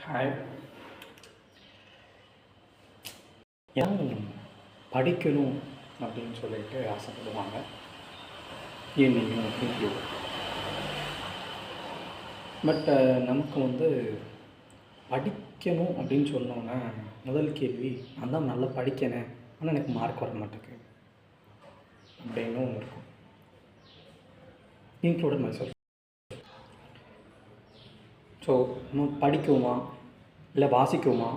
Hi. ஏன் படிக்கணும் அப்படின்னு சொல்லிட்டு ஆசைப்படுவாங்க. ஈவினிங்கும் இன்க்ளூட். பட் நமக்கு படிக்கணும் அப்படின்னு சொன்னோன்னா முதல் கேள்வி, நான் தான் நல்லா படிக்கிறேன் ஆனால் எனக்கு மார்க் வர மாட்டேங்குது அப்படின்னு ஒன்று இருக்கும். Included my self. ஸோ நம்ம படிக்குவோமா இல்லை வாசிக்குவோமா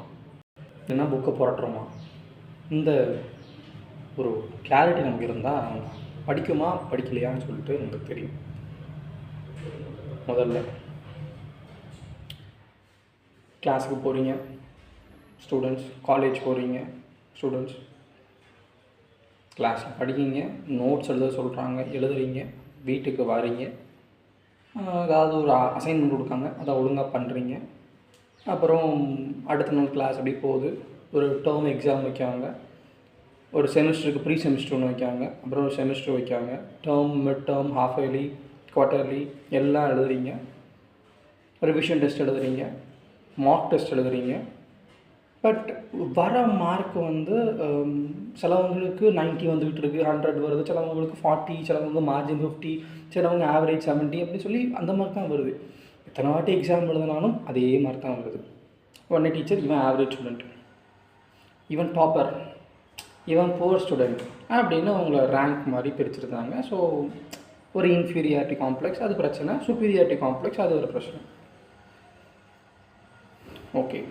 இல்லைன்னா புக்கை புரட்டுறோமா, இந்த ஒரு கிளாரிட்டி நமக்கு இருந்தால் படிக்குமா படிக்கலையான்னு சொல்லிட்டு நமக்கு தெரியும். முதல்ல கிளாஸுக்கு போகிறீங்க ஸ்டூடெண்ட்ஸ், காலேஜ் போகிறீங்க ஸ்டூடெண்ட்ஸ், கிளாஸில் படிக்கிங்க, நோட்ஸ் எழுத சொல்கிறாங்க, எழுதுறீங்க, வீட்டுக்கு வரீங்க, ஏதாவது ஒரு அசைன்மெண்ட் கொடுக்காங்க, அதை ஒழுங்காக பண்ணுறீங்க. அப்புறம் அடுத்த நாள் கிளாஸ் அப்படி போகுது. ஒரு டேர்ம் எக்ஸாம் வைக்காங்க, ஒரு செமிஸ்டருக்கு ப்ரீ செமிஸ்டர் ஒன்று வைக்காங்க, அப்புறம் ஒரு செமிஸ்டர் வைக்காங்க, term, mid term, half yearly, quarterly எல்லாம் எழுதுறீங்க, ரிவிஷன் டெஸ்ட் எழுதுறீங்க, மார்க் டெஸ்ட் எழுதுறீங்க. பட் வர மார்க் சிலவங்களுக்கு 90 வந்துக்கிட்டு இருக்குது, 100 வருது, சிலவங்களுக்கு 40, சிலவங்க மார்ஜின் 50, சிலவங்க ஆவரேஜ் 70 அப்படி சொல்லி அந்த மாதிரி தான் வருது. எத்தனை வாட்டி எக்ஸாம் எழுதினாலும் அதே மாதிரி தான் வருது. உடனே டீச்சர், இவன் ஆவரேஜ் ஸ்டூடெண்ட், இவன் டாப்பர், இவன் புவர் ஸ்டூடெண்ட் அப்படின்னு அவங்கள ரேங்க் மாதிரி பிரிச்சுருந்தாங்க. ஸோ ஒரு இன்ஃபீரியாரிட்டி காம்ப்ளெக்ஸ் அது பிரச்சனை, சுப்பீரியாரிட்டி காம்ப்ளெக்ஸ் அது ஒரு பிரச்சனை. ஓகே,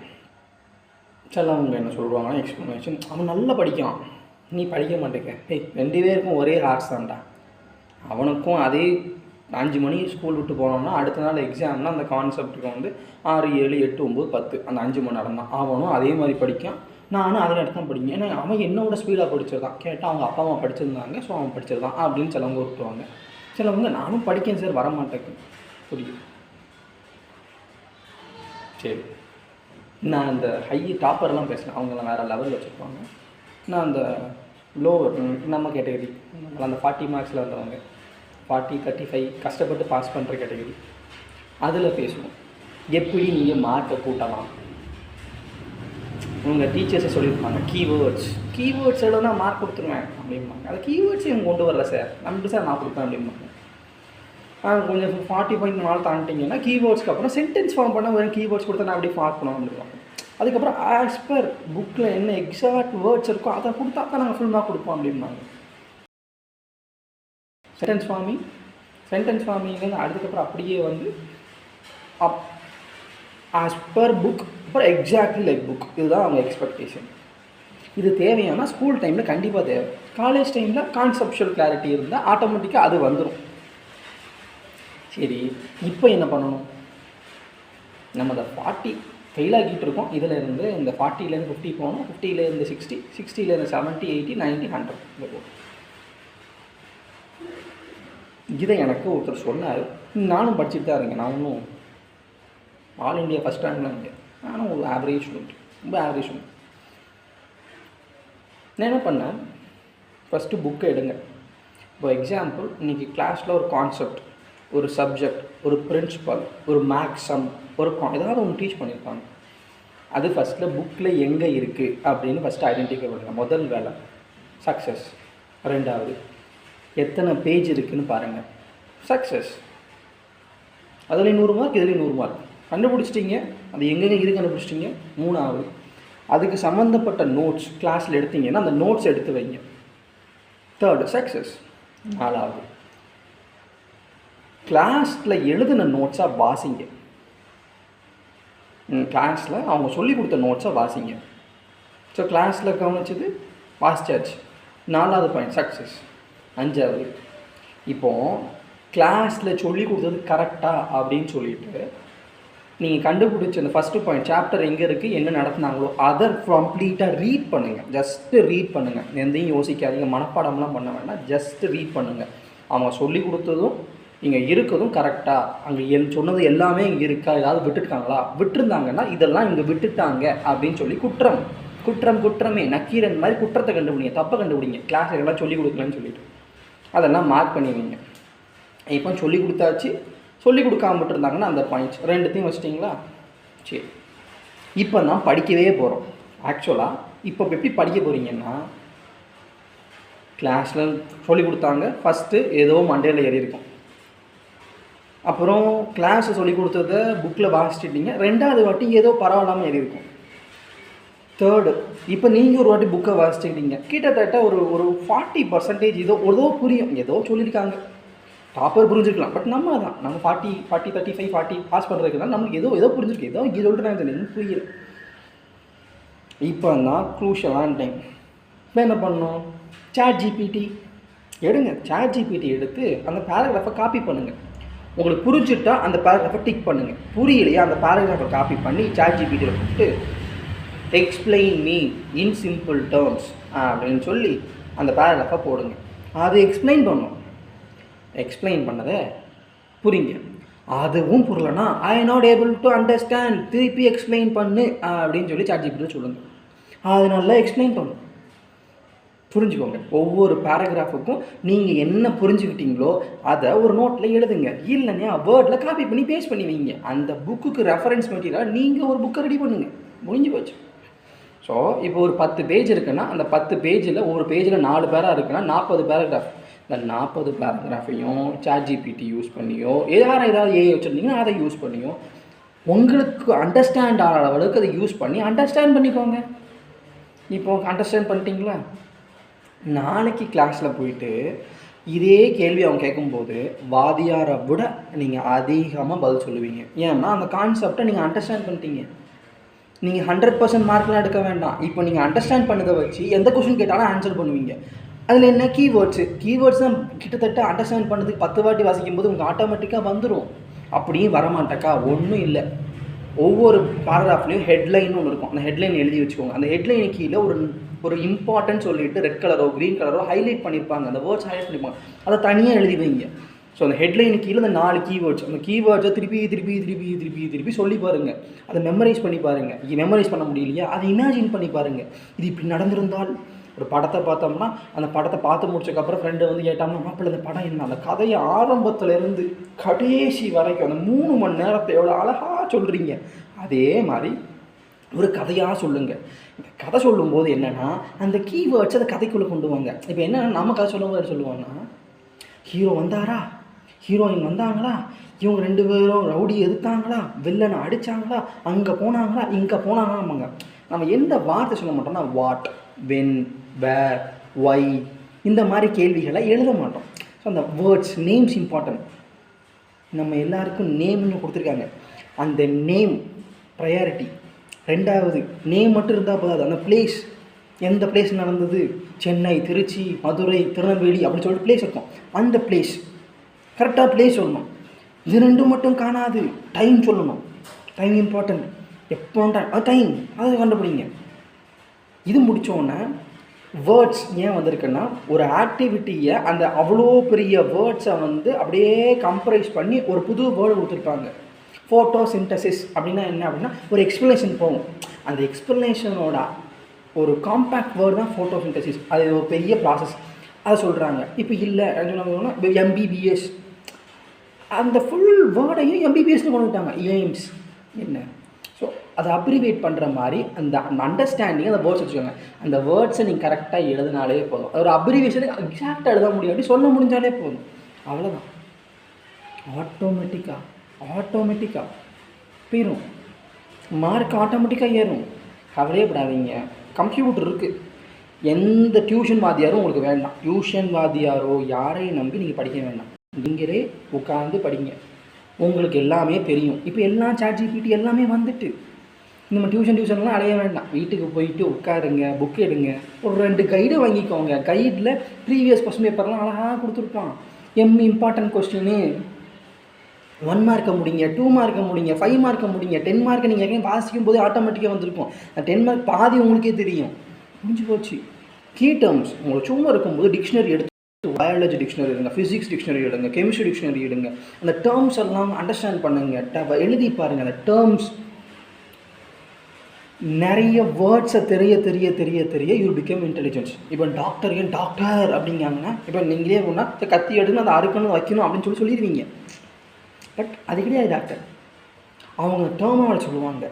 சிலவங்க என்ன சொல்லுவாங்கன்னா எக்ஸ்ப்ளனேஷன், அவன் நல்லா படிக்கான், நீ படிக்க மாட்டேங்க. ரெண்டு பேருக்கும் ஒரே ஹார்ஸ் தான்டா. அவனுக்கும் அதே 5 மணி ஸ்கூல் விட்டு போனோம்னா அடுத்த நாள் எக்ஸாம்னா அந்த கான்செப்ட்டுக்கு 6, 7, 8, 9, 10 அந்த 5 மணி நேரம் தான். அவனும் அதே மாதிரி படிக்கான், நானும் அதே நேரத்தில் தான் படிக்கேன். ஏன்னா அவன் என்னோட ஸ்பீடாக படிச்சிருந்தான், கேட்டால் அவங்க அப்பா அம்மா படிச்சிருந்தாங்க, ஸோ அவன் படிச்சிருந்தான் அப்படின்னு சிலவங்க விட்டுருவாங்க. சிலவங்க நானும் படிக்கேன் சார், வர மாட்டேங்க. புரியுது? சரி, நான் அந்த ஹை டாப்பர்லாம் பேசுகிறேன், அவங்களாம் வேறு லெவலில் வச்சுருப்பாங்க. நான் அந்த லோவர் நம்ம கேட்டகரி, அந்த 40 மார்க்ஸில் வந்தவங்க, 40, 35 கஷ்டப்பட்டு பாஸ் பண்ணுற கேட்டகரி, அதில் பேசுவோம். எப்படி நீங்கள் மார்க்கை கூட்டலாம். உங்கள் டீச்சர்ஸை சொல்லியிருப்பாங்க கீவேர்ட்ஸ் எழுதுனா மார்க் கொடுத்துருவேன் அப்படிம்பாங்க. அந்த கீவேர்ட்ஸ் இவங்க கொண்டு வரல சார், நம்ம சார் நான் கொடுப்பேன் அப்படிம்பாங்க. கொஞ்சம் 45 தாண்டிட்டிங்கன்னா கீவேர்ட்ஸ்க்கு அப்புறம் சென்டென்ஸ் ஃபார்ம் பண்ண வெறும் கீவேர்ட்ஸ் கொடுத்தா நான் அப்படி பார்க்கணும் அப்படின்வாங்க. அதுக்கப்புறம் ஆஸ் பர் புக்கில் என்ன எக்ஸாக்ட் வேர்ட்ஸ் இருக்கோ அதை கொடுத்தா தான் நாங்கள் ஃபுல் மார்க் கொடுப்போம் அப்படிம்பாங்க. சென்டென்ஸ் ஃபார்மிங்லேருந்து அதுக்கப்புறம் அப்படியே ஆஸ் பர் புக், அப்புறம் எக்ஸாக்ட்லி லைக் புக், இதுதான் அவங்க எக்ஸ்பெக்டேஷன். இது தேவையானா ஸ்கூல் டைமில் கண்டிப்பாக தேவை. காலேஜ் டைமில் கான்செப்ஷுவல் கிளாரிட்டி இருந்தால் ஆட்டோமேட்டிக்காக அது வந்துடும். சரி, இப்போ என்ன பண்ணணும்? நம்ம இந்த 40 ஃபெயில் ஆகிட்டு இருக்கோம், இதில் இருந்து இந்த 40லேருந்து 50 போகணும், 50லேருந்து 60, 60லேருந்து 70, 80, 90, 100 இந்த போகும். இதை எனக்கு ஒருத்தர் சொன்னார், நானும் படிச்சுட்டு தான் இருக்கேன். நான் ஒன்றும் ஆல் இண்டியா ஃபஸ்ட் ரேங்க்லாம் இல்லை, நானும் ஒரு ஆவரேஜ் ஸ்டூடெண்ட், ரொம்ப ஆவரேஜ் ஸ்டூடெண்ட். நான் என்ன பண்ணேன், ஃபஸ்ட்டு புக்கை எடுங்க. இப்போ எக்ஸாம்பிள், இன்றைக்கி கிளாஸில் ஒரு கான்செப்ட், ஒரு சப்ஜெக்ட், ஒரு பிரின்சிபல், ஒரு மேக்ஸம், ஒரு ஏதாவது ஒன்று டீச் பண்ணியிருப்பாங்க. அது ஃபஸ்ட்டில் புக்கில் எங்கே இருக்குது அப்படின்னு ஃபஸ்ட்டு ஐடென்டிஃபை பண்ணுங்கள். முதல் வேலை சக்ஸஸ். ரெண்டாவது, எத்தனை பேஜ் இருக்குதுன்னு பாருங்கள், சக்ஸஸ். அதில் 100 மார்க், இதில் 100 மார்க் கண்டுபிடிச்சிட்டிங்க, அது எங்கெங்கே இருக்குது கண்டுபிடிச்சிட்டிங்க. மூணாவது, அதுக்கு சம்மந்தப்பட்ட நோட்ஸ் கிளாஸில் எடுத்தீங்கன்னா அந்த நோட்ஸ் எடுத்து வைங்க. Third, success. நாலாவது, கிளாஸில் எழுதின நோட்ஸாக வாசிங்க. கிளாஸில் அவங்க சொல்லி கொடுத்த நோட்ஸை வாசிங்க. ஸோ கிளாஸில் கவனிச்சது வாசிச்சாச்சு. 4வது பாயிண்ட் சக்ஸஸ். 5வது, இப்போது கிளாஸில் சொல்லி கொடுத்தது கரெக்டாக அப்படின்னு சொல்லிட்டு நீங்கள் கண்டுபிடிச்ச அந்த ஃபஸ்ட்டு பாயிண்ட், சாப்டர் எங்கே இருக்குது, என்ன நடத்துனாங்களோ அதை கம்ப்ளீட்டாக ரீட் பண்ணுங்கள். ஜஸ்ட்டு ரீட் பண்ணுங்கள், எந்தையும் யோசிக்காதீங்க, மனப்பாடம்லாம் பண்ண வேண்டாம், ஜஸ்ட்டு ரீட் பண்ணுங்கள். அவங்க சொல்லி கொடுத்ததும் இங்கே இருக்கிறதும் கரெக்டாக, அங்கே சொன்னது எல்லாமே இங்கே இருக்கா, ஏதாவது விட்டுருக்காங்களா, விட்டுருந்தாங்கன்னா இதெல்லாம் இங்கே விட்டுட்டாங்க அப்படின்னு சொல்லி குற்றமே நக்கீரன் மாதிரி குற்றத்தை கண்டுபிடிங்க, தப்பை கண்டுபிடிங்க. கிளாஸ் எல்லாம் சொல்லி கொடுக்கலன்னு சொல்லிட்டு அதெல்லாம் மார்க் பண்ணி வைங்க. இப்போ சொல்லி கொடுத்தாச்சு, சொல்லி கொடுக்காம விட்டுருந்தாங்கன்னா அந்த பாயிண்ட்ஸ் ரெண்டுத்தையும் வச்சிட்டிங்களா? சரி, இப்போ தான் படிக்கவே போகிறோம். ஆக்சுவலாக இப்போ எப்படி படிக்க போகிறீங்கன்னா, கிளாஸில் சொல்லிக் கொடுத்தாங்க, ஃபஸ்ட்டு ஏதோ மண்டையில் ஏறி இருக்கும். அப்புறம் கிளாஸை சொல்லிக் கொடுத்ததை புக்கில் வாசிச்சிட்டிங்க, 2வது வாட்டி ஏதோ பரவாயில்லாமல் ஏறி இருக்கும். தேர்டு, இப்போ நீங்கள் ஒரு வாட்டி புக்கை வாசிச்சுக்கிட்டீங்க, கிட்டத்தட்ட ஒரு 40% ஏதோ புரியும், ஏதோ சொல்லியிருக்காங்க. டாப்பர் புரிஞ்சிருக்கலாம், பட் நம்ம 40 35 40 பாஸ் பண்ணுறதுக்கு தான் நம்மளுக்கு ஏதோ புரிஞ்சிருக்கு, ஏதோ இங்கே சொல்லிட்டு எனக்கு புரியல. இப்போ தான் க்ரூஷியலான டைம். இப்போ என்ன பண்ணணும்? ChatGPT எடுங்க. ChatGPT எடுத்து அந்த பேராகிராஃபை காப்பி பண்ணுங்கள். உங்களுக்கு புரிஞ்சுட்டா அந்த பேராகிராஃபை டிக் பண்ணுங்கள். புரியலையா அந்த பேராகிராஃபை காப்பி பண்ணி ChatGPTயில் போட்டு explain me in simple terms அப்படின்னு சொல்லி அந்த பேராகிராஃபை போடுங்க. அது எக்ஸ்பிளைன் பண்ணும். எக்ஸ்பிளைன் பண்ணதை புரிங்க. அதுவும் புரியலன்னா I not able to understand, திருப்பி எக்ஸ்பிளைன் பண்ணு அப்படின்னு சொல்லி ChatGPT சொல்லுங்கள். அது நல்லா எக்ஸ்பிளைன் பண்ணும். புரிஞ்சுக்கோங்க. ஒவ்வொரு பேராகிராஃபுக்கும் நீங்கள் என்ன புரிஞ்சுக்கிட்டீங்களோ அதை ஒரு நோட்டில் எழுதுங்க. இல்லைன்னா வேர்டில் காப்பி பண்ணி பேஸ்ட் பண்ணி வைங்க. அந்த புக்குக்கு ரெஃபரன்ஸ் மெட்டீரியலாக நீங்கள் ஒரு புக்கை ரெடி பண்ணுங்கள். முடிஞ்சு போச்சு. ஸோ இப்போ ஒரு 10 பேஜ் இருக்குன்னா அந்த 10 பேஜில் ஒரு பேஜில் 4 பேராக இருக்குன்னா 40 பேராகிராஃப். இந்த 40 பேராகிராஃபையும் ChatGPT யூஸ் பண்ணியோ ஏதாவது ஏஐ வச்சுருந்தீங்கன்னா அதை யூஸ் பண்ணியோ உங்களுக்கு அண்டர்ஸ்டாண்ட் ஆகிற அளவுக்கு அதை யூஸ் பண்ணி அண்டர்ஸ்டாண்ட் பண்ணிக்கோங்க. இப்போ அண்டர்ஸ்டாண்ட் பண்ணிட்டீங்களா? நாளைக்கு கிளாஸில் போயிட்டு இதே கேள்வி அவங்க கேட்கும்போது வாதியாரை விட நீங்கள் அதிகமாக பதில் சொல்லுவீங்க. ஏன்னா அந்த கான்செப்டை நீங்கள் அண்டர்ஸ்டாண்ட் பண்ணிட்டீங்க. நீங்கள் 100% மார்க்லாம் எடுக்க வேண்டாம். இப்போ நீங்கள் அண்டர்ஸ்டாண்ட் பண்ணதை வச்சு எந்த கொஸ்டின் கேட்டாலும் ஆன்சர் பண்ணுவீங்க. அதில் என்ன கீவேர்ட்ஸ் தான் கிட்டத்தட்ட அண்டர்ஸ்டாண்ட் பண்ணதுக்கு 10 வாட்டி வாசிக்கும் போது உங்களுக்கு ஆட்டோமேட்டிக்காக வந்துடும். அப்படியும் வரமாட்டேக்கா ஒன்றும் இல்லை. ஒவ்வொரு பேராகிராஃப்லேயும் ஹெட்லைன்னு ஒன்று இருக்கும். அந்த ஹெட்லைன் எழுதி வச்சுக்கோங்க. அந்த ஹெட்லைனு கீழே ஒரு இம்பார்ட்டன்ட் சொல்லிட்டு ரெட் கலரோ க்ரீன் கலரோ ஹைலைட் பண்ணியிருப்பாங்க. அந்த வேர்ட்ஸ் ஹைலைட் பண்ணியிருப்பாங்க. அதை தனியாக எழுதி வைங்க. ஸோ அந்த ஹெட்லைனு கீழே அந்த 4 கீவேர்ட்ஸ், அந்த கீவேர்ட்ஸை திருப்பி சொல்லி பாருங்கள். அதை மெமரைஸ் பண்ணி பாருங்கள். மெமரைஸ் பண்ண முடியலையா அதை இமேஜின் பண்ணி பாருங்கள். இது இப்படி நடந்திருந்தால், ஒரு படத்தை பார்த்தோம்னா அந்த படத்தை பார்த்து முடிச்சதுக்கப்புறம் ஃப்ரெண்டு வந்து கேட்டாங்கன்னா மாப்பிள்ளை அந்த படம் என்ன, அந்த கதையை ஆரம்பத்துலேருந்து கடைசி வரைக்கும் அந்த 3 மணி நேரத்தை எவ்வளோ அழகாக சொல்கிறீங்க. அதே மாதிரி ஒரு கதையாக சொல்லுங்கள். இந்த கதை சொல்லும்போது என்னென்னா அந்த கீவேர்ட்ஸ் அதை கதைக்குள்ளே கொண்டு வாங்க. இப்போ என்னென்னா நம்ம கதை சொல்லும்போது சொல்லுவாங்கன்னா ஹீரோ வந்தாரா, ஹீரோயின் வந்தாங்களா, இவங்க 2 பேரும் ரவுடி எதிர்த்தாங்களா, வில்லனை அடித்தாங்களா, அங்கே போனாங்களா, இங்கே போனாங்களாமாங்க. நம்ம எந்த வார்த்தை சொல்ல மாட்டோம்னா வாட், வென், வேர், ஒய் இந்த மாதிரி கேள்விகளை எழுத மாட்டோம். ஸோ அந்த வேர்ட்ஸ் நேம்ஸ் இம்பார்ட்டன்ட். நம்ம எல்லாருக்கும் நேம்னு கொடுத்துருக்காங்க. அந்த நேம் ப்ரையாரிட்டி. 2வது நேம் மட்டும் இருந்தால் போதாது. அந்த பிளேஸ், எந்த பிளேஸ் நடந்தது, சென்னை, திருச்சி, மதுரை, திருநெல்வேலி அப்படின்னு சொல்லிட்டு பிளேஸ் இருக்கும். அந்த பிளேஸ் கரெக்டாக பிளேஸ் சொல்லணும். இது 2 மட்டும் காணாது. டைம் சொல்லணும். Time important. எப்போ டைம் அதை கண்டுபிடிங்க. இது முடித்தோடனே வேர்ட்ஸ் ஏன் வந்திருக்குன்னா ஒரு ஆக்டிவிட்டியை அந்த அவ்வளோ பெரிய வேர்ட்ஸை வந்து அப்படியே கம்ப்ரைஸ் பண்ணி ஒரு புது வேர்டு கொடுத்துருப்பாங்க. ஃபோட்டோசிந்தசிஸ் அப்படின்னா என்ன அப்படின்னா ஒரு எக்ஸ்ப்ளனேஷன் போகும். அந்த எக்ஸ்ப்ளனேஷனோட ஒரு காம்பேக்ட் வேர்டு தான் ஃபோட்டோசிந்தசிஸ். அது ஒரு பெரிய ப்ராசஸ். அதை சொல்கிறாங்க. இப்போ இல்லை சொன்னாங்கன்னா எம்பிபிஎஸ், அந்த ஃபுல் வேர்டையும் எம்பிபிஎஸ்னு கொண்டு வந்துட்டாங்க. எய்ம்ஸ் என்ன, ஸோ அதை அப்ரிவேட் பண்ணுற மாதிரி அந்த அண்டர்ஸ்டாண்டிங் அந்த வேர்ட்ஸ் வச்சுக்கோங்க. அந்த வேர்ட்ஸை நீங்கள் கரெக்டாக எழுதினாலே போதும். ஒரு அப்ரிவேஷனை எக்ஸாக்டாக எழுத முடியாது, சொல்ல முடிஞ்சாலே போதும். அவ்வளோதான். ஆட்டோமேட்டிக்காக போயிடும். மார்க் ஆட்டோமேட்டிக்காக ஏறும். கவலையே படாதீங்க. கம்ப்யூட்டர் இருக்குது. எந்த டியூஷன் வாத்தியாரும் உங்களுக்கு வேண்டாம். டியூஷன் வாத்தியாரோ யாரையும் நம்பி நீங்கள் படிக்க வேண்டாம். நீங்களே உட்காந்து படிங்க. உங்களுக்கு எல்லாமே தெரியும். இப்போ எல்லாம் ChatGPT எல்லாமே வந்துட்டு நம்ம டியூஷன்லாம் அடைய வேண்டாம். வீட்டுக்கு போயிட்டு உட்காருங்க, புக் எடுங்க, ஒரு 2 கைடு வாங்கிக்கோங்க. கைடில் ப்ரீவியஸ் கொஸ்டின் பேப்பர்லாம் அழகாக கொடுத்துருப்பான். இம்பார்ட்டன்ட் கொஸ்டின்னு 1 மார்க்கை முடிங்க, 2 மார்க்கை முடிங்க, 5 மார்க்கை முடிங்க, 10 மார்க்கை நீங்கள் எங்கேயும் வாசிக்கும் போதே ஆட்டோமேட்டிக்காக வந்திருக்கும். அந்த 10 மார்க் பாதி உங்களுக்கே தெரியும். முடிஞ்சு போச்சு. கீ டேர்ம்ஸ் உங்களுக்கு சும்மா இருக்கும்போது டிக்ஷனரி எடுத்து பயாலஜி டிக்ஷனரி எடுங்க, ஃபிசிக்ஸ் டிக்ஷனரி எடுங்க, கெமிஸ்ட்ரி டிக்ஷனரி எடுங்க. அந்த டேர்ம்ஸ் எல்லாம் அண்டர்ஸ்டாண்ட் பண்ணுங்கள். எழுதி பாருங்கள். அந்த டேர்ம்ஸ் நிறைய வேர்ட்ஸை தெரிய யூ பிகம் இன்டெலிஜென்ஸ். இப்போ டாக்டர் அப்படிங்காங்கன்னா இப்போ நீங்களே ஒன்றா கத்தி எடுன்னு அதை அறுக்கணும் வைக்கணும் அப்படின்னு சொல்லிடுவீங்க. பட் அது கிடையாது டாக்டர். அவங்க டேர்மாலஜி சொல்லுவாங்க.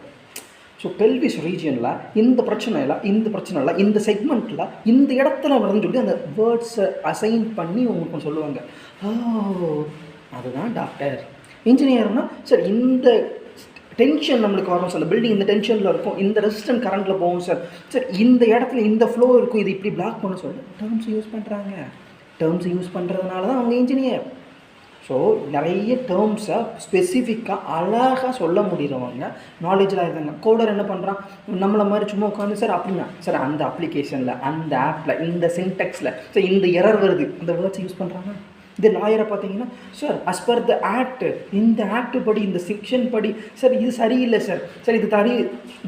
ஸோ பெல்விஸ் ரீஜியனில் இந்த பிரச்சனை இல்லை இந்த செக்மெண்ட்டில் இந்த இடத்துல வருதுன்னு சொல்லி அந்த வேர்ட்ஸை அசைன் பண்ணி உங்களுக்கு சொல்லுவாங்க. அதுதான் டாக்டர். இன்ஜினியர்னால் சார் இந்த டென்ஷன் நம்மளுக்கு வரும் சார், பில்டிங் இந்த டென்ஷனில் இருக்கும், இந்த ரெசிஸ்டன்ட் கரண்ட்டில் போகும் சார், சார் இந்த இடத்துல இந்த ஃப்ளோ இருக்கும், இது இப்படி பிளாக் பண்ண சொல்லி டேர்ம்ஸ் யூஸ் பண்ணுறாங்க. டேர்ம்ஸ் யூஸ் பண்ணுறதுனால தான் அவங்க இன்ஜினியர். ஸோ நிறைய டேர்ம்ஸை ஸ்பெசிஃபிக்காக அழகாக சொல்ல முடிகிறவங்க நாலேஜாக இருக்காங்க. கோடர் என்ன பண்ணுறான், நம்மளை மாதிரி சும்மா உட்காந்து சார் அப்படின்னா சார் அந்த அப்ளிகேஷனில் அந்த ஆப்பில் இந்த சின்டெக்ஸில் சார் இந்த எரர் வருது, இந்த வேர்ட்ஸ் யூஸ் பண்ணுறாங்க. இந்த லாயரை பார்த்தீங்கன்னா sir as per the act, இந்த ஆக்ட் படி இந்த செக்ஷன் படி சார் இது சரியில்லை சார், சார்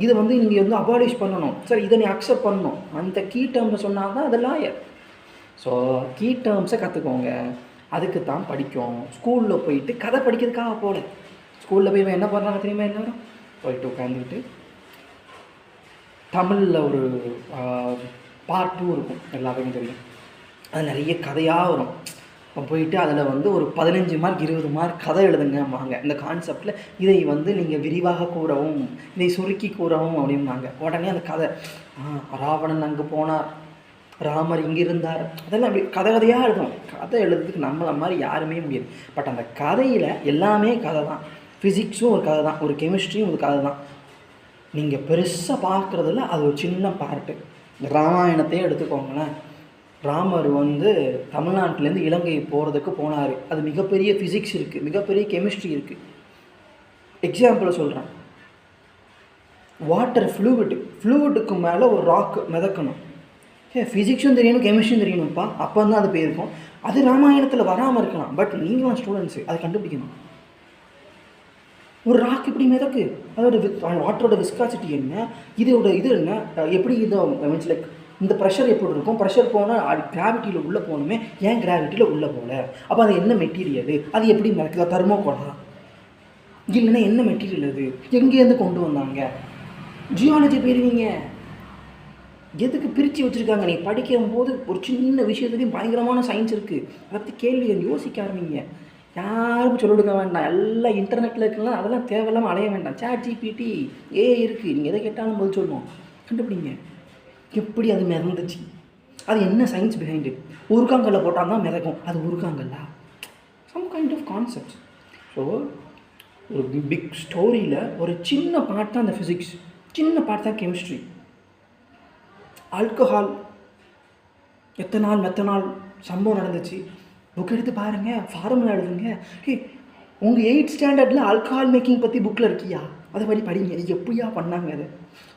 இதை வந்து நீங்கள் வந்து அபாலிஷ் பண்ணணும் சார், இதை நீ அக்செப்ட் பண்ணணும், அந்த கீ டேர்ம்ஸை சொன்னால் தான் அது லாயர். ஸோ கீ டேர்ம்ஸை கற்றுக்கோங்க. அதுக்கு தான் படிக்கும். ஸ்கூலில் போயிட்டு கதை படிக்கிறதுக்காக போகல. ஸ்கூலில் போய் என்ன பண்ணுறாங்க தெரியுமா, எல்லோரும் போயிட்டு உட்காந்துக்கிட்டு தமிழில் ஒரு பார்ட் 2 இருக்கும், எல்லாருக்கும் தெரியும். அது நிறைய கதையாக வரும். போயிட்டு அதில் வந்து ஒரு 15 மார்க் 20 மார்க் கதை எழுதுங்கம்பாங்க. இந்த கான்செப்டில் இதை வந்து நீங்கள் விரிவாக கூறவும், இதை சுருக்கி கூறவும் அப்படிம்பாங்க. உடனே அந்த கதை, ராவணன் அங்கே போனார், ராமர் இங்கே இருந்தார், அதெல்லாம் அப்படி கதையாக எழுதும். கதை எழுதுறதுக்கு நம்மளை மாதிரி யாருமே முடியாது. பட் அந்த கதையில் எல்லாமே கதை தான். ஃபிசிக்ஸும் ஒரு கதை தான், ஒரு கெமிஸ்ட்ரியும் ஒரு கதை தான். நீங்கள் பெருசாக பார்க்குறதில்ல, அது ஒரு சின்ன பார்ட்டு. ராமாயணத்தையும் எடுத்துக்கோங்களேன். ராமர் வந்து தமிழ்நாட்டிலேருந்து இலங்கை போகிறதுக்கு போனார். அது மிகப்பெரிய ஃபிசிக்ஸ் இருக்குது, மிகப்பெரிய கெமிஸ்ட்ரி இருக்குது. எக்ஸாம்பிள் சொல்கிறேன். வாட்டர் ஃப்ளூவிட்டுக்கு மேலே ஒரு ராக்கு மிதக்கணும். ஃபிசிக்ஸும் தெரியணும், கெமிஸ்ட்ரியும் தெரியணும்ப்பா, அப்போ தான் அது போயிருக்கும். அது ராமாயணத்தில் வராமல் இருக்கலாம். பட் நீங்களும் ஸ்டூடெண்ட்ஸு அதை கண்டுபிடிக்கணும். ஒரு ராக் இப்படி மிதக்கு, அதோட வாட்டரோட விஸ்காசிட்டி என்ன, இது என்ன, எப்படி இதை மீன்ஸ் லைக் இந்த ப்ரெஷர் எப்படி இருக்கும், ப்ரெஷர் போனால் கிராவிட்டியில் உள்ளே போகணுமே, ஏன் கிராவிட்டியில் உள்ளே போகல, அப்போ அது என்ன மெட்டீரியல், அது எப்படி மிதக்குதா, தெர்மோகோலா இல்லைன்னா என்ன மெட்டீரியல், அது எங்கேருந்து கொண்டு வந்தாங்க. ஜியாலஜி போயிருவீங்க. எதுக்கு பிரித்து வச்சுருக்காங்க, நீ படிக்கும் போது ஒரு சின்ன விஷயத்துலையும் பயங்கரமான சயின்ஸ் இருக்குது. அதை பற்றி கேள்வி யோசிக்க ஆரம்பிங்க. யாருக்கும் சொல்ல கொடுக்க வேண்டாம், எல்லாம் இன்டர்நெட்டில் இருக்கலாம், அதெல்லாம் தேவையில்லாமல் அலைய வேண்டாம். ChatGPT இருக்குது, நீங்கள் எதை கேட்டாலும் பதில் சொல்லுவோம். கண்டுபிடிங்க எப்படி அது மிதந்துச்சு, அது என்ன சயின்ஸ் பிஹைண்ட். உருக்காங்கல்ல போட்டால் தான் மிதக்கும், அது உருக்காங்கல்ல, some kind of concept. So ஒரு பிக் ஸ்டோரியில் ஒரு சின்ன பார்ட் தான் அந்த ஃபிசிக்ஸ், சின்ன பார்ட் தான் கெமிஸ்ட்ரி. ஆல்கஹால் எத்தனால் மெத்தனால் சம்பவம் நடந்துச்சு, புக் எடுத்து பாருங்கள், ஃபார்முலா எழுதுங்க. உங்கள் 8th ஸ்டாண்டர்டில் ஆல்கஹால் மேக்கிங் பற்றி புக்கில் இருக்கியா, அதை மாதிரி படிங்க. எப்படியா பண்ணாங்க, அது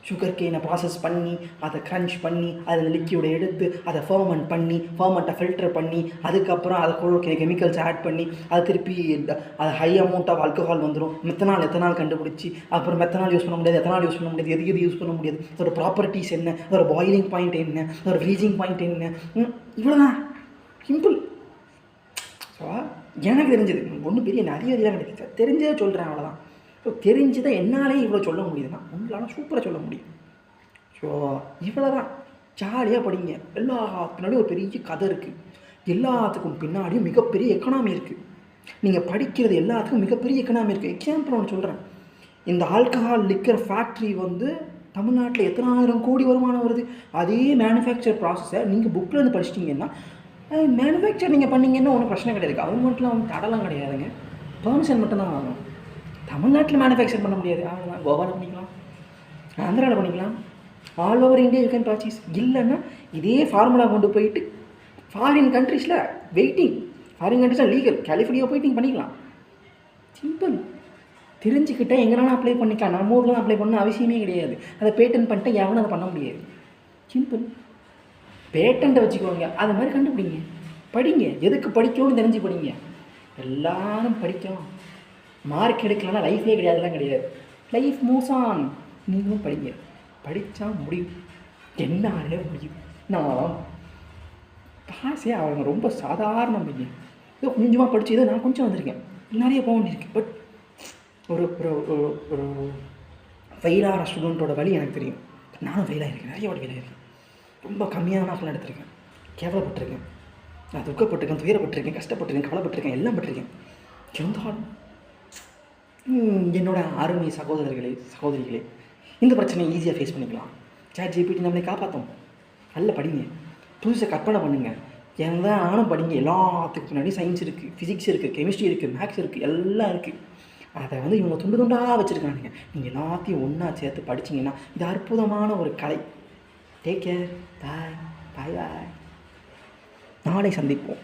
சுகர் கேனை ப்ராசஸ் பண்ணி அதை க்ரன்ச் பண்ணி அதில் லிக்யூடை எடுத்து அதை ஃபர்மெண்ட் பண்ணி ஃபர்மெண்ட்டை ஃபில்டர் பண்ணி அதுக்கப்புறம் அதை கூட கெமிக்கல்ஸ் ஆட் பண்ணி அது திருப்பி அது ஹை அமௌண்ட் ஆஃப் ஆல்கஹால் வந்துடும். எத்தனால் கண்டுபிடிச்சி அப்புறம் மெத்தனால் யூஸ் பண்ண முடியாது, எத்தனால் யூஸ் பண்ண முடியாது, எது யூஸ் பண்ண முடியாது, அதோட ப்ராப்பர்ட்டிஸ் என்ன, அதோட பாயிலிங் பாயிண்ட் என்ன, அதோட ஃப்ரீசிங் பாயிண்ட் என்ன, இவ்வளோதான் சிம்பிள். ஸோ எனக்கு தெரிஞ்சது ஒன்றும் பெரிய நிறைய இதெல்லாம் கிடையாது, தெரிஞ்சதை சொல்கிறேன், அவ்வளோதான். ஸோ தெரிஞ்சுதான் என்னாலே இவ்வளோ சொல்ல முடியுதுன்னா உங்களால் சூப்பராக சொல்ல முடியும். ஸோ இவ்வளோ தான், ஜாலியாக படிங்க. எல்லாத்துக்கு பின்னாடியும் ஒரு பெரிய கதை இருக்குது, எல்லாத்துக்கும் பின்னாடியும் மிகப்பெரிய எக்கனாமி இருக்குது. நீங்கள் படிக்கிறது எல்லாத்துக்கும் மிகப்பெரிய எக்கனாமி இருக்குது. எக்ஸாம்பிள் ஒன்று சொல்கிறேன். இந்த ஆல்கஹால் லிக்கர் ஃபேக்ட்ரி வந்து தமிழ்நாட்டில் எத்தனை 1000 கோடி வருமானம் வருது. அதே மேனுஃபேக்சர் ப்ராசஸை நீங்கள் புக்கில் வந்து படிச்சிட்டிங்கன்னா மேனுஃபேக்சர் நீங்கள் பண்ணிங்கன்னா ஒன்றும் பிரச்சனை கிடையாது. கவர்மெண்ட்டில் வந்து தடலாம் கிடையாதுங்க, பெர்மிஷன் மட்டும்தான் ஆகும். தமிழ்நாட்டில் மேனுஃபேக்சர் பண்ண முடியாது, அவ்வளோதான். கோவாவில் பண்ணிக்கலாம், ஆந்திராவில் பண்ணிக்கலாம், all over India you can purchase. இல்லைன்னா இதே ஃபார்முலா கொண்டு போயிட்டு ஃபாரின் கண்ட்ரீஸில் வெயிட்டிங், ஃபாரின் கண்ட்ரீஸில் லீகல், கலிஃபோர்னியா போயிட்டு நீங்கள் பண்ணிக்கலாம். சிம்பிள். தெரிஞ்சுக்கிட்டால் எங்கேனாலும் அப்ளை பண்ணிக்கலாம். நம்ம ஊரில் அப்ளை பண்ண அவசியமே கிடையாது. அதை பேட்டன் பண்ணிட்டு எவனும் அதை பண்ண முடியாது. சிம்பிள். பேட்டன்ட்டை வச்சுக்கோங்க, அது மாதிரி கண்டுபிடிங்க, படிங்க. எதுக்கு படிக்கணும்னு தெரிஞ்சு படிங்க. எல்லாரும் படிக்கலாம், மார்க் எடுக்கலன்னா லைஃபே கிடையாதுலாம் கிடையாது. Life moves on. நீங்களும் படிங்க, படித்தா முடியும், என்னாலே முடியும். நான் பாஸே அவங்க ரொம்ப சாதாரண பையன், ஏதோ கொஞ்சமாக படித்து ஏதோ நான் கொஞ்சம் வந்திருக்கேன், நிறைய போக வேண்டியிருக்கு. பட் ஒரு ஒரு ஃபெயிலாகிற ஸ்டூடெண்ட்டோட வழி எனக்கு தெரியும். நானும் ஃபெயிலாகிருக்கேன், நிறைய வாட்டி ஃபெயிலாகிருக்கேன். ரொம்ப கம்மியான மார்க்லாம் எடுத்திருக்கேன், கேவலப்பட்டிருக்கேன், நான் துக்கப்பட்டிருக்கேன், துயரப்பட்டிருக்கேன், கஷ்டப்பட்டிருக்கேன், கவலைப்பட்டிருக்கேன், எல்லாம் பட்டிருக்கேன். இருந்தாலும் என்னோடய அருமை சகோதரர்களே, சகோதரிகளே, இந்த பிரச்சனையை ஈஸியாக ஃபேஸ் பண்ணிக்கலாம். ChatGPT நம்மளை காப்பாற்றும். நல்லா படிங்க, புதுசாக கற்பனை பண்ணுங்கள், எந்த ஆனும் படிங்க. எல்லாத்துக்கு முன்னாடி சயின்ஸ் இருக்குது, ஃபிசிக்ஸ் இருக்குது, கெமிஸ்ட்ரி இருக்குது, மேக்ஸ் இருக்குது, எல்லாம் இருக்குது. அதை இவங்க துண்டு துண்டாக வச்சுருக்கானுங்க. நீங்கள் எல்லாத்தையும் ஒன்றா சேர்த்து படிச்சிங்கன்னா இது அற்புதமான ஒரு கலை. டேக் கேர், பாய் பாய் பாய். நாளை சந்திப்போம்.